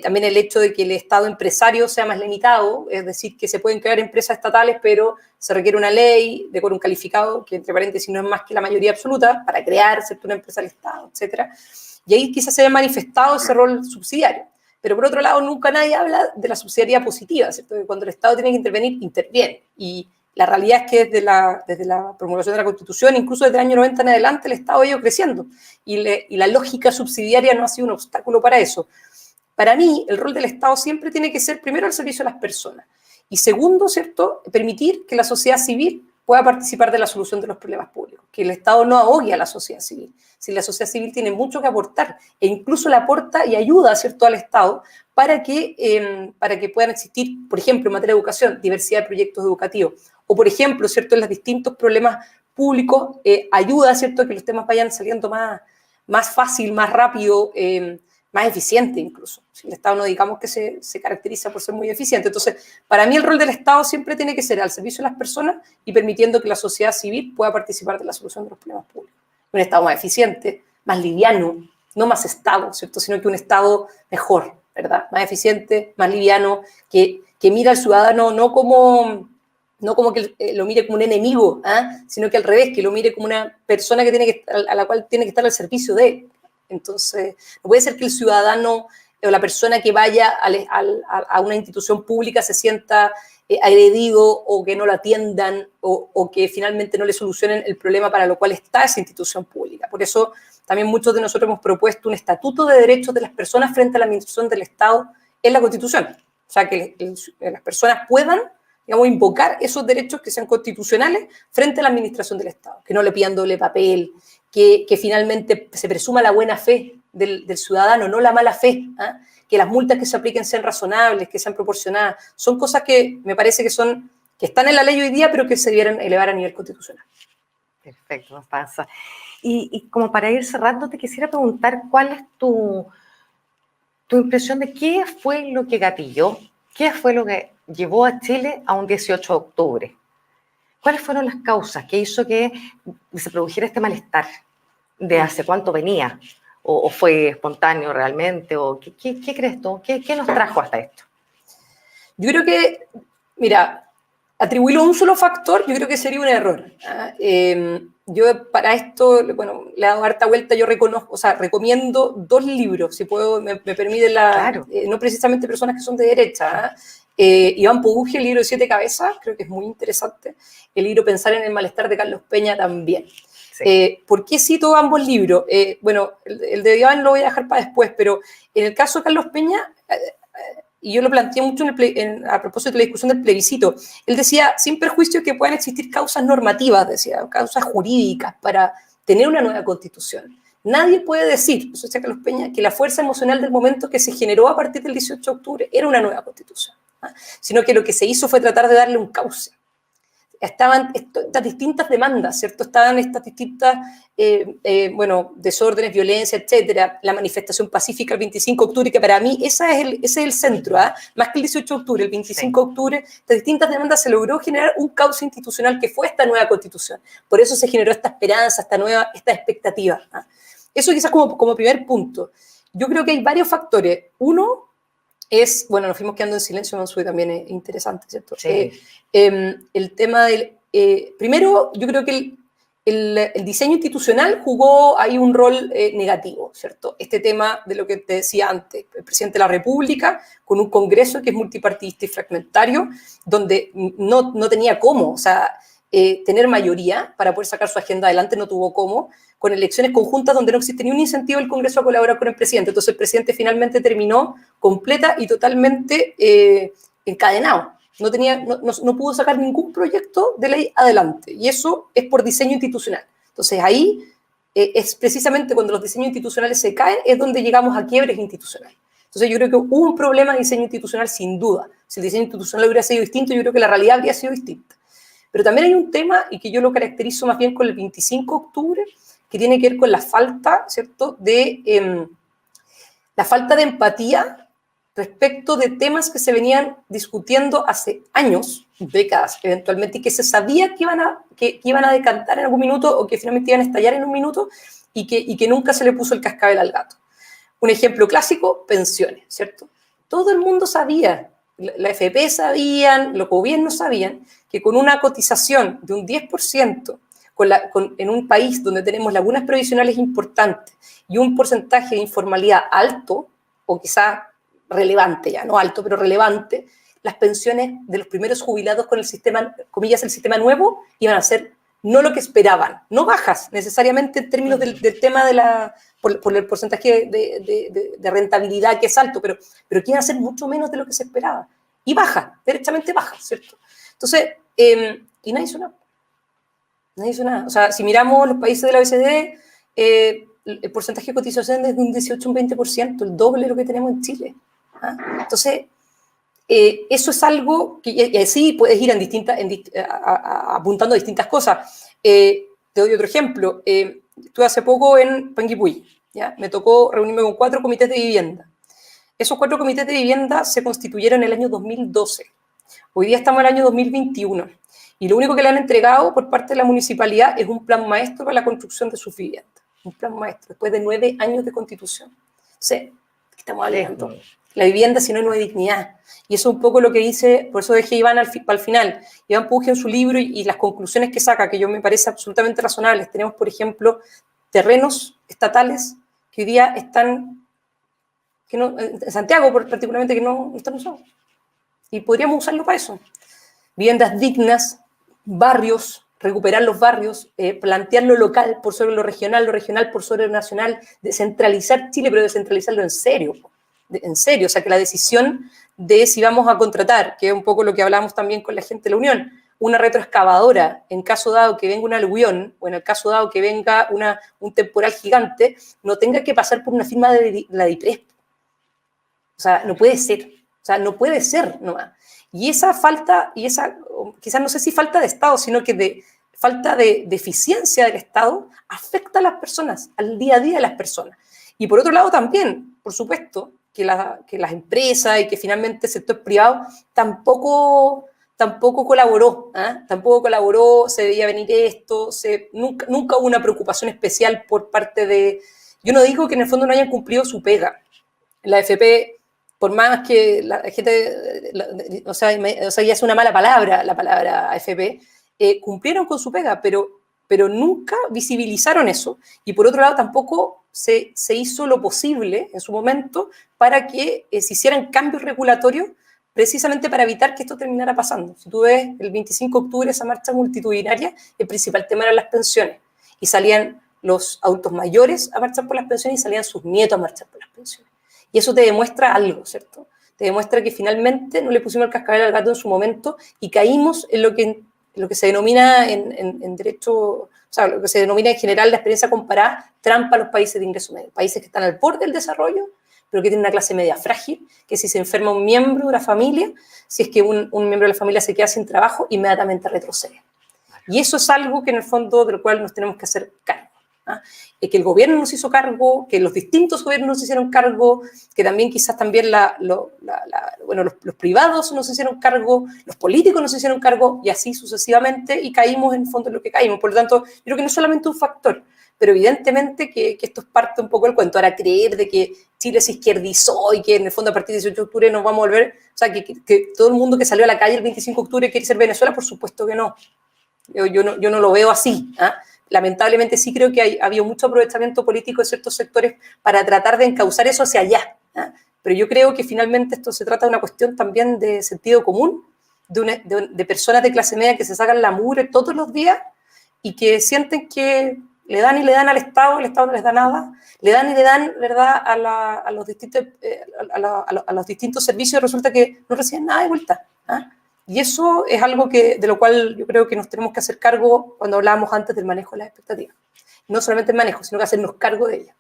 También el hecho de que el Estado empresario sea más limitado, es decir, que se pueden crear empresas estatales, pero se requiere una ley de quórum calificado, que entre paréntesis no es más que la mayoría absoluta, para crear, ¿cierto?, una empresa del Estado, etcétera. Y ahí quizás se haya manifestado ese rol subsidiario. Pero por otro lado, nunca nadie habla de la subsidiariedad positiva, ¿cierto? Que cuando el Estado tiene que intervenir, interviene. Y la realidad es que desde la promulgación de la Constitución, incluso desde el año 90 en adelante, el Estado ha ido creciendo. Y la lógica subsidiaria no ha sido un obstáculo para eso. Para mí, el rol del Estado siempre tiene que ser, primero, al servicio de las personas. Y segundo, ¿cierto?, permitir que la sociedad civil pueda participar de la solución de los problemas públicos, que el Estado no ahogue a la sociedad civil. Si la sociedad civil tiene mucho que aportar, e incluso le aporta y ayuda, ¿cierto?, al Estado para que puedan existir, por ejemplo, en materia de educación, diversidad de proyectos educativos, o por ejemplo, ¿cierto?, en los distintos problemas públicos, ayuda, ¿cierto?, a que los temas vayan saliendo más fácil, más rápido, más eficiente incluso. Si el Estado no digamos que se caracteriza por ser muy eficiente. Entonces, para mí el rol del Estado siempre tiene que ser al servicio de las personas y permitiendo que la sociedad civil pueda participar de la solución de los problemas públicos. Un Estado más eficiente, más liviano, no más Estado, ¿cierto?, sino que un Estado mejor, ¿verdad? Más eficiente, más liviano, que mira al ciudadano no como que lo mire como un enemigo, sino que al revés, que lo mire como una persona a la cual tiene que estar al servicio de él. Entonces, no puede ser que el ciudadano o la persona que vaya a una institución pública se sienta agredido, o que no lo atiendan, o que finalmente no le solucionen el problema para lo cual está esa institución pública. Por eso también muchos de nosotros hemos propuesto un estatuto de derechos de las personas frente a la administración del Estado en la Constitución. O sea, que las personas puedan, digamos, invocar esos derechos que sean constitucionales frente a la administración del Estado, que no le pidan doble papel, que finalmente se presuma la buena fe del ciudadano, no la mala fe, ¿ah? Que las multas que se apliquen sean razonables, que sean proporcionadas. Son cosas que me parece que están en la ley hoy día, pero que se debieran elevar a nivel constitucional. Perfecto, Constanza. Y como para ir cerrando, te quisiera preguntar cuál es tu impresión de qué fue lo que gatilló, qué fue lo que llevó a Chile a un 18 de octubre. ¿Cuáles fueron las causas que hizo que se produjera este malestar? ¿De hace cuánto venía? ¿O fue espontáneo realmente? ¿O qué crees tú? ¿Qué nos trajo hasta esto? Yo creo que, mira, atribuirlo a un solo factor, yo creo que sería un error. Yo para esto, bueno, le he dado harta vuelta, yo recomiendo 2 libros, si puedo, me permite Claro. no precisamente personas que son de derecha. Iván Pugugi, el libro de 7 cabezas, creo que es muy interesante. El libro Pensar en el malestar de Carlos Peña también. Sí. ¿Por qué cito ambos libros? Bueno, el de Iván lo voy a dejar para después, pero en el caso de Carlos Peña, y yo lo planteé mucho a propósito de la discusión del plebiscito, él decía, sin perjuicio que puedan existir causas normativas, decía, causas jurídicas para tener una nueva constitución. Nadie puede decir, eso decía Carlos Peña, que la fuerza emocional del momento que se generó a partir del 18 de octubre era una nueva constitución, ¿ah? Sino que lo que se hizo fue tratar de darle un cauce. Estaban estas distintas demandas, ¿cierto? Estaban estas distintas, desórdenes, violencia, etcétera, la manifestación pacífica el 25 de octubre, que para mí ese es el centro, ¿eh? Más que el 18 de octubre, el 25 de octubre, estas distintas demandas se logró generar un cauce institucional que fue esta nueva constitución. Por eso se generó esta esperanza, esta expectativa, ¿eh? Eso quizás como primer punto. Yo creo que hay varios factores. Uno es, bueno, nos fuimos quedando en silencio, Mansui, también es interesante, ¿cierto? Sí. El tema del... primero, yo creo que el diseño institucional jugó ahí un rol negativo, ¿cierto? Este tema de lo que te decía antes, el presidente de la República, con un Congreso que es multipartidista y fragmentario, donde no tenía cómo, o sea, tener mayoría para poder sacar su agenda adelante, no tuvo cómo, con elecciones conjuntas donde no existe ni un incentivo del Congreso a colaborar con el presidente. Entonces el presidente finalmente terminó completa y totalmente encadenado. No pudo sacar ningún proyecto de ley adelante. Y eso es por diseño institucional. Entonces ahí es precisamente cuando los diseños institucionales se caen, es donde llegamos a quiebres institucionales. Entonces yo creo que hubo un problema de diseño institucional sin duda. Si el diseño institucional hubiera sido distinto, yo creo que la realidad habría sido distinta. Pero también hay un tema, y que yo lo caracterizo más bien con el 25 de octubre, que tiene que ver con la falta, ¿cierto?, la falta de empatía respecto de temas que se venían discutiendo hace años, décadas eventualmente, y que se sabía que iban a decantar en algún minuto o que finalmente iban a estallar en un minuto y que nunca se le puso el cascabel al gato. Un ejemplo clásico, pensiones, ¿cierto? Todo el mundo sabía, la FP sabían, los gobiernos sabían, que con una cotización de un 10%, en un país donde tenemos lagunas previsionales importantes y un porcentaje de informalidad alto, o quizás relevante ya, no alto, pero relevante, las pensiones de los primeros jubilados con el sistema, comillas, el sistema nuevo, iban a ser no lo que esperaban, no bajas necesariamente en términos del tema por el porcentaje de rentabilidad que es alto, pero que iban a ser mucho menos de lo que se esperaba. Y baja, derechamente baja, ¿cierto? Entonces, y nadie hizo nada. Nadie hizo nada. O sea, si miramos los países de la OECD, el porcentaje de cotización es de un 18 a un 20%, el doble de lo que tenemos en Chile. ¿Ah? Entonces, eso es algo que y así puedes ir apuntando a distintas cosas. Te doy otro ejemplo. Estuve hace poco en Panguipulli, ¿ya? Me tocó reunirme con 4 comités de vivienda. Esos 4 comités de vivienda se constituyeron en el año 2012. Hoy día estamos en el año 2021. Y lo único que le han entregado por parte de la municipalidad es un plan maestro para la construcción de sus viviendas. Un plan maestro, después de 9 años de constitución. Entonces, ¿qué estamos hablando? La vivienda, si no, no hay dignidad. Y eso es un poco lo que dice, por eso dejé a Iván al final. Iván Pugugi en su libro y las conclusiones que saca, que yo me parece absolutamente razonables. Tenemos, por ejemplo, terrenos estatales que hoy día están, en Santiago particularmente, que no están usados. Y podríamos usarlo para eso. Viviendas dignas, barrios, recuperar los barrios, plantear lo local por sobre lo regional por sobre lo nacional, descentralizar Chile, pero descentralizarlo en serio, o sea, que la decisión de si vamos a contratar, que es un poco lo que hablamos también con la gente de la Unión, una retroexcavadora, en caso dado que venga un aluvión, o en el caso dado que venga un temporal gigante, no tenga que pasar por una firma de la DIPRES. O sea, no puede ser. O sea, no puede ser nomás. Y esa falta, quizás no sé si falta de Estado, sino que falta de eficiencia del Estado, afecta a las personas, al día a día de las personas. Y por otro lado también, por supuesto, que las empresas y que finalmente el sector privado tampoco colaboró, tampoco colaboró, se veía venir esto, nunca hubo una preocupación especial por parte de... Yo no digo que en el fondo no hayan cumplido su pega. La AFP, por más que la gente, o sea, ya es una mala palabra la palabra AFP, cumplieron con su pega, pero nunca visibilizaron eso. Y por otro lado tampoco se hizo lo posible en su momento para que se hicieran cambios regulatorios precisamente para evitar que esto terminara pasando. Si tú ves el 25 de octubre, esa marcha multitudinaria, el principal tema eran las pensiones. Y salían los adultos mayores a marchar por las pensiones y salían sus nietos a marchar por las pensiones. Y eso te demuestra algo, ¿cierto? Te demuestra que finalmente no le pusimos el cascabel al gato en su momento y caímos en lo que se denomina en derecho, o sea, lo que se denomina en general la experiencia comparada, trampa a los países de ingreso medio. Países que están al borde del desarrollo, pero que tienen una clase media frágil, que si se enferma un miembro de la familia, si es que un miembro de la familia se queda sin trabajo, inmediatamente retrocede. Y eso es algo que en el fondo de lo cual nos tenemos que hacer cargo. Que el gobierno nos hizo cargo, que los distintos gobiernos nos hicieron cargo, que también quizás también los privados nos hicieron cargo, los políticos nos hicieron cargo, y así sucesivamente, y caímos en el fondo en lo que caímos. Por lo tanto, yo creo que no es solamente un factor, pero evidentemente que esto es parte un poco del cuento. Ahora, creer de que Chile se izquierdizó y que en el fondo a partir del 18 de octubre nos vamos a volver, o sea, que todo el mundo que salió a la calle el 25 de octubre quiere ser Venezuela, por supuesto que no. Yo no lo veo así, Lamentablemente sí creo que ha habido mucho aprovechamiento político de ciertos sectores para tratar de encauzar eso hacia allá. Pero yo creo que finalmente esto se trata de una cuestión también de sentido común, de personas de clase media que se sacan la mugre todos los días y que sienten que le dan y le dan al Estado, el Estado no les da nada, le dan y le dan, ¿verdad?, a los distintos servicios y resulta que no reciben nada de vuelta. Y eso es algo de lo cual yo creo que nos tenemos que hacer cargo cuando hablábamos antes del manejo de las expectativas. No solamente el manejo, sino que hacernos cargo de ellas.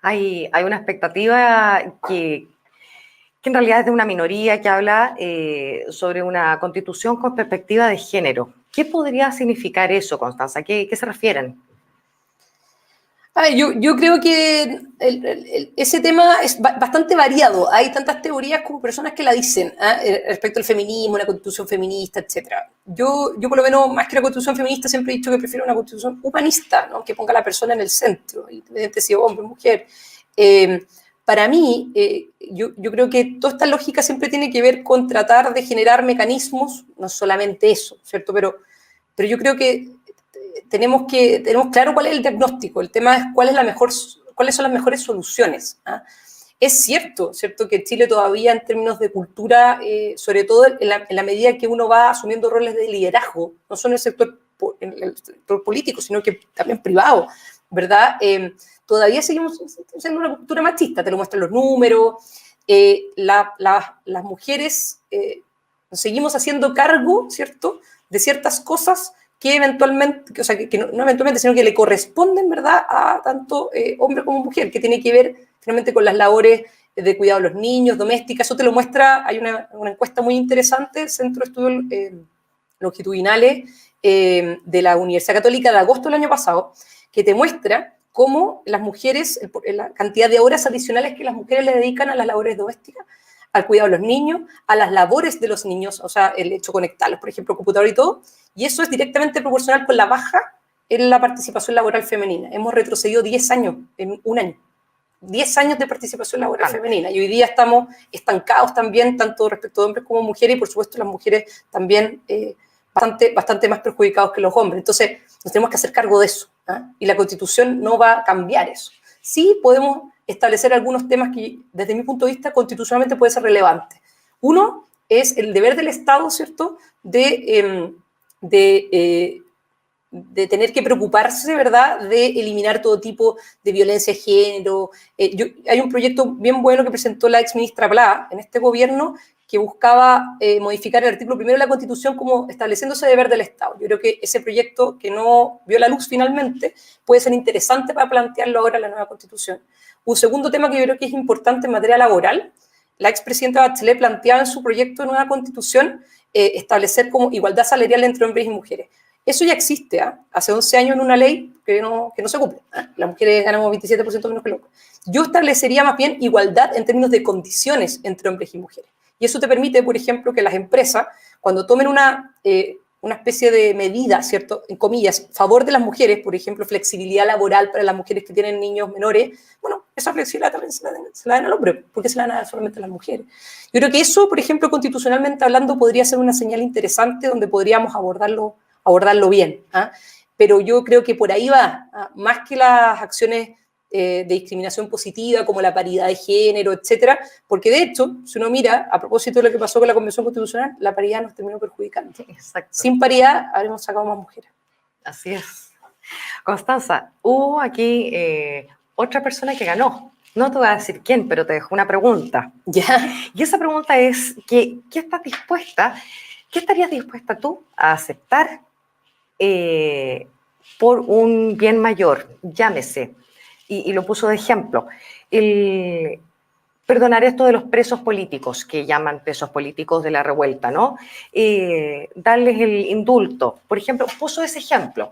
Hay una expectativa que en realidad es de una minoría que habla sobre una constitución con perspectiva de género. ¿Qué podría significar eso, Constanza? ¿A qué se refieren? Yo creo que ese tema es bastante variado. Hay tantas teorías como personas que la dicen respecto al feminismo, la constitución feminista, etc. Yo por lo menos, más que la constitución feminista, siempre he dicho que prefiero una constitución humanista, ¿no?, que ponga a la persona en el centro, independientemente si es hombre o mujer. Para mí, yo creo que toda esta lógica siempre tiene que ver con tratar de generar mecanismos, no solamente eso, ¿cierto? Pero yo creo que tenemos claro cuál es el diagnóstico. El tema es cuáles son las mejores soluciones. Es cierto que Chile todavía en términos de cultura, sobre todo en la medida que uno va asumiendo roles de liderazgo, no solo en el sector político, sino que también privado, ¿verdad? Todavía seguimos siendo una cultura machista, te lo muestran los números. Las mujeres nos seguimos haciendo cargo, ¿cierto?, de ciertas cosas que eventualmente, o sea, que no eventualmente, sino que le corresponden, ¿verdad?, a tanto hombre como mujer, que tiene que ver finalmente con las labores de cuidado de los niños, domésticas. Eso te lo muestra, hay una encuesta muy interesante, Centro de Estudios Longitudinales de la Universidad Católica de agosto del año pasado, que te muestra cómo las mujeres, la cantidad de horas adicionales que las mujeres le dedican a las labores domésticas, al cuidado de los niños, a las labores de los niños, o sea, el hecho de conectarlos, por ejemplo, computador y todo, y eso es directamente proporcional con la baja en la participación laboral femenina. Hemos retrocedido 10 años en un año. 10 años de participación laboral femenina, y hoy día estamos estancados también, tanto respecto de hombres como mujeres, y por supuesto las mujeres también bastante más perjudicados que los hombres. Entonces, nos tenemos que hacer cargo de eso, y la Constitución no va a cambiar eso. Sí podemos establecer algunos temas que, desde mi punto de vista, constitucionalmente pueden ser relevantes. Uno es el deber del Estado, ¿cierto?, de tener que preocuparse, ¿verdad?, de eliminar todo tipo de violencia de género. Hay un proyecto bien bueno que presentó la exministra Plá en este gobierno que buscaba modificar el artículo 1 de la Constitución como estableciéndose deber del Estado. Yo creo que ese proyecto, que no vio la luz finalmente, puede ser interesante para plantearlo ahora en la nueva Constitución. Un segundo tema que yo creo que es importante en materia laboral, la expresidenta Bachelet planteaba en su proyecto de nueva Constitución establecer como igualdad salarial entre hombres y mujeres. Eso ya existe, hace 11 años en una ley que no se cumple. Las mujeres ganamos 27% menos que los hombres. Yo establecería más bien igualdad en términos de condiciones entre hombres y mujeres. Y eso te permite, por ejemplo, que las empresas, cuando tomen una especie de medida, ¿cierto?, en comillas, favor de las mujeres, por ejemplo, flexibilidad laboral para las mujeres que tienen niños menores, bueno, esa flexibilidad también se la dan al hombre, porque se la dan solamente a las mujeres. Yo creo que eso, por ejemplo, constitucionalmente hablando, podría ser una señal interesante donde podríamos abordarlo bien, pero yo creo que por ahí va, más que las acciones de discriminación positiva, como la paridad de género, etcétera, porque de hecho, si uno mira, a propósito de lo que pasó con la Convención Constitucional, la paridad nos terminó perjudicando. Exacto. Sin paridad, habremos sacado más mujeres. Así es. Constanza, hubo aquí otra persona que ganó. No te voy a decir quién, pero te dejo una pregunta. ¿Ya? Y esa pregunta es, ¿qué estarías dispuesta tú a aceptar por un bien mayor? Llámese. Y lo puso de ejemplo. Perdonar esto de los presos políticos, que llaman presos políticos de la revuelta, ¿no? Darles el indulto. Por ejemplo, puso ese ejemplo.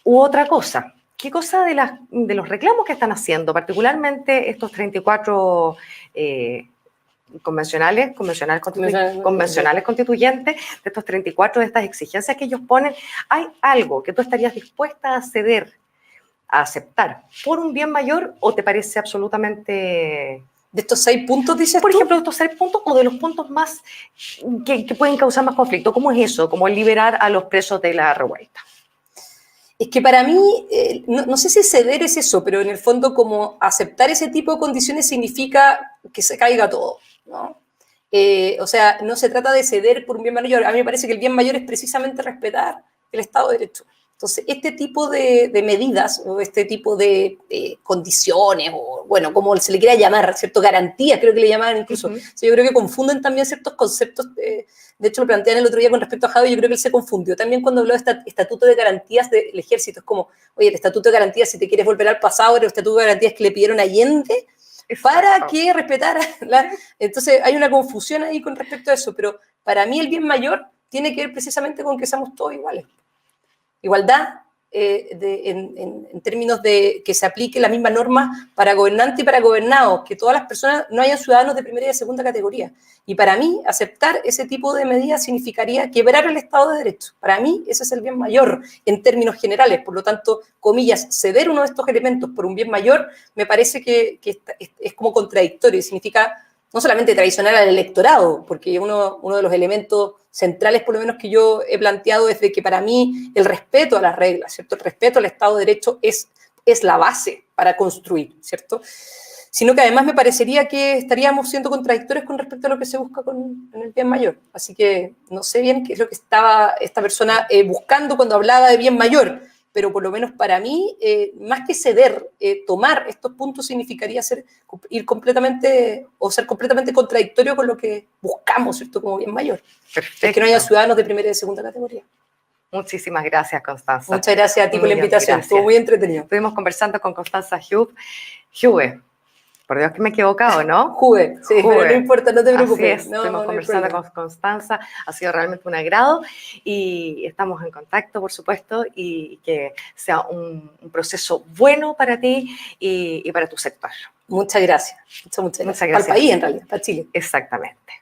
U otra cosa. ¿Qué cosa de los reclamos que están haciendo, particularmente estos 34 convencionales constituyentes, de estos 34 de estas exigencias que ellos ponen? ¿Hay algo que tú estarías dispuesta a ceder, a aceptar por un bien mayor, o te parece absolutamente... ¿De estos 6 puntos, dices por tú? ejemplo, de estos 6 puntos, o de los puntos más que pueden causar más conflicto? ¿Cómo es eso? ¿Cómo liberar a los presos de la revuelta? Es que para mí, no sé si ceder es eso, pero en el fondo como aceptar ese tipo de condiciones significa que se caiga todo, ¿no? O sea, no se trata de ceder por un bien mayor. A mí me parece que el bien mayor es precisamente respetar el Estado de Derecho. Entonces, este tipo de medidas o este tipo de condiciones, o bueno, como se le quiera llamar, ¿cierto? Garantías, creo que le llamaban incluso. O sea, yo creo que confunden también ciertos conceptos. De hecho, lo plantean el otro día con respecto a Javi, yo creo que él se confundió también cuando habló de estatuto de garantías del ejército. Es como, oye, el estatuto de garantías, si te quieres volver al pasado, era el estatuto de garantías que le pidieron a Allende para que respetara Entonces, hay una confusión ahí con respecto a eso, pero para mí el bien mayor tiene que ver precisamente con que seamos todos iguales. Igualdad en términos de que se aplique la misma norma para gobernantes y para gobernados, que todas las personas no hayan ciudadanos de primera y de segunda categoría. Y para mí, aceptar ese tipo de medidas significaría quebrar el Estado de Derecho. Para mí, ese es el bien mayor en términos generales. Por lo tanto, comillas, ceder uno de estos elementos por un bien mayor me parece que es como contradictorio y significa no solamente traicionar al electorado, porque uno de los elementos centrales, por lo menos que yo he planteado, es de que para mí el respeto a las reglas, ¿cierto? El respeto al Estado de Derecho es la base para construir, ¿cierto? Sino que además me parecería que estaríamos siendo contradictorios con respecto a lo que se busca en el bien mayor. Así que no sé bien qué es lo que estaba esta persona buscando cuando hablaba de bien mayor, pero por lo menos para mí, más que ceder, tomar estos puntos significaría ir completamente, o ser completamente contradictorio con lo que buscamos, ¿cierto?, como bien mayor. Perfecto. Es que no haya ciudadanos de primera y de segunda categoría. Muchísimas gracias, Constanza. Muchas gracias a ti por la invitación, estuvo muy entretenido. Estuvimos conversando con Constanza Hugue. Por Dios que me he equivocado, ¿no? Hugue, sí, pero no importa, no te preocupes. Así es, estuvimos conversando con Constanza, ha sido realmente un agrado y estamos en contacto, por supuesto, y que sea un proceso bueno para ti y para tu sector. Muchas gracias. Muchas gracias. Para el país, en realidad, para Chile. Exactamente.